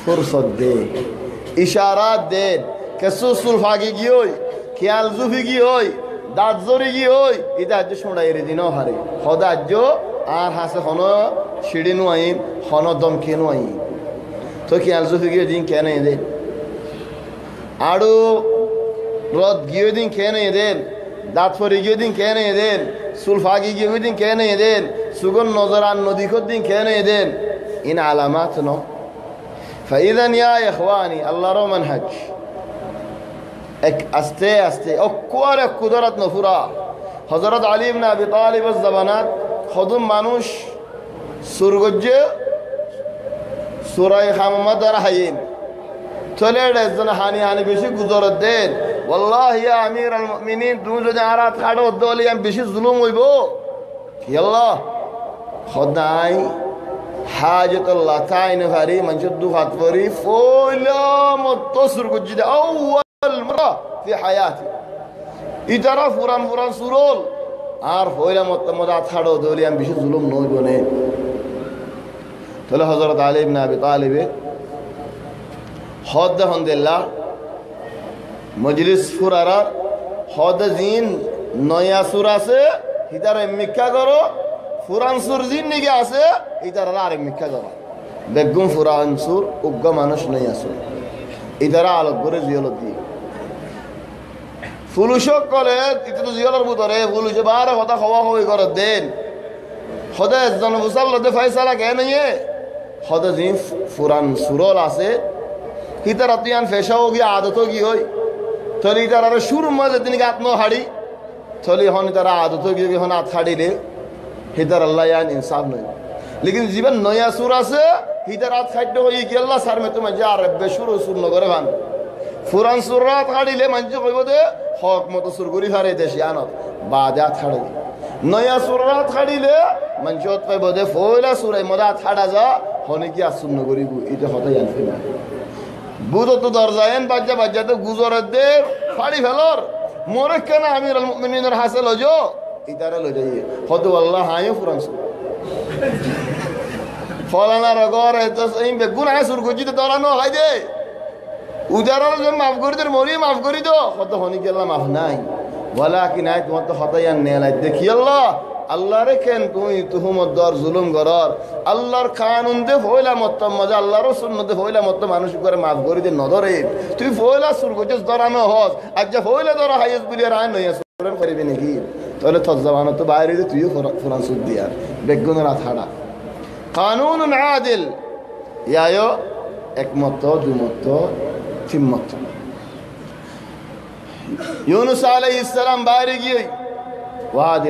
ফুরসত দে ইশারাত দে কেসুসুল ফাগি গিয়ে খেয়াল জুফি গিয়ে দাঁত জরি গিয়ে এটা আজ শোনাই রে দিনও হারে সদা আজ আর হাসে হন সিঁড়ি নোয়াইন হন দমকে নোয়াইন তো খেয়াল জুফি গিয়ে দিন কেন দে আরো রদ গিয়ে দিন কেন দেন দাঁত ফরি গিয়ে দিন কেন দেন চুল ফাগি গিয়ে দিন কেন দেন সুগন নজরান নদী খোদ দিন কেন দেন ইন আলামাত ন ফাইদান ইয়া ইখওয়ানি আল্লাহর মানহাজ এক আস্তে আস্তে অকুয়ার কুদরত নফুরা হযরত আলী ইবনে আবি তালিবের জামানাত খদুম মানুষ সুরগজ্জে সূরা হামামাত আর হাইন চলে একজন হানি হানি বেশি গুজরত দেন ওয়াল্লাহি ইয়া আমিরুল মুমিনিন তুমি যদি আরাত কাটো দলি আমি বেশি জুলুম হইব কি আল্লাহ খোদাই হাজাতুল্লাহ তাইন ভারি মানুষ দুহাত ভরি ফয়লা মত সুরগজ্জে আউয়াল মারা ফি হায়াতি ইতারা ফুরান ফুরান সুরল আর ফয়লা মত মদা ছাড়ো দলি আমি বেশি জুলুম নইব নে তাহলে হযরত আলী ইবনে আবি তালিব হদ হন্দেল্লা মজলিস ফুরারা হদ জিন নয়া সুর আছে হিতার মিক্কা করো ফুরান সুর জিন নিগে আছে ইতার আর মিক্কা করো বেগুম ফুরান সুর উগ্গ মানুষ নয়া সুর ইতারা আলোক করে জিয়লত দিয়ে ফুলুশক কলে ইতো তো জিয়লর ভিতরে ফুলুশে বারে কথা খাওয়া খাওয়াই করে দেন হদে জন মুসাল্লাতে ফয়সালা কেন নিয়ে হদ জিন ফুরান সুরল আছে হিতার আতিয়ান ফেসা হোক আদত কি হই থলি তার আর শুরু মাঝে তিনি আত্ম হাড়ি থলি হন তারা আদত গিয়ে হন আত হাড়িলে হিতার আল্লাহ ইয়ান ইনসাফ নয় লেকিন জীবন নয়া সুর আছে হিতার আত খাদ্য হই কি আল্লাহ সার মে তুমি যা রব্বে শুরু সুর নগরে ভান ফুরান সুরাত হাড়িলে মানজ কইব দে হক মতো সুর করি হারে দেশি আনত বাদা ছাড়ে নয়া সুরাত হাড়িলে মঞ্চত পাইব দে ফয়লা সুরে মদা ছাড়া যা হনে কি আসুন নগরিব এটা হতাই আনছে না বুধ তো দরজায়ন বাজ্জা বাজ্জাতে গুজরের দে ফাড়ি ফেলর মোরে কেন আমিরুল মুমিনিনের হাসিল হজো ইতারে লই যাইয়ে হয়তো আল্লাহ হায়ও ফুরান সুর ফলানা রগর এত এই বেগুন আয় সুর গজিতে দরানো হয় দে উদারর যে মাফ করি তোর মরি মাফ করি তো কত হনি কি আল্লাহ মাফ নাই ওয়ালা কি নাই তোমার তো হতায়ান নেলাই দেখি আল্লাহ আল্লাহ রে কেন তুই তুহুমত দর জুলুম গরর আল্লাহর কানুন দে ফয়লা মত মজা আল্লাহর সুন্নতে ফয়লা মত মানুষ করে মাফ করি দে নদরে তুই ফয়লা সুর গজস দরানো হস আজ যে ফয়লা দরা হাইস বলি রায় নয় সুর করিবি নাকি তাহলে তোর জবান তো বাইরে দে তুইও ফুরান সুদ দিয়ার বেগুনের আথাড়া কানুন আদিল ইয়ায়ো একমত দুমত তিনমত ইউনুস আলাইহিস সালাম বাইরে গিয়ে ওয়াদিল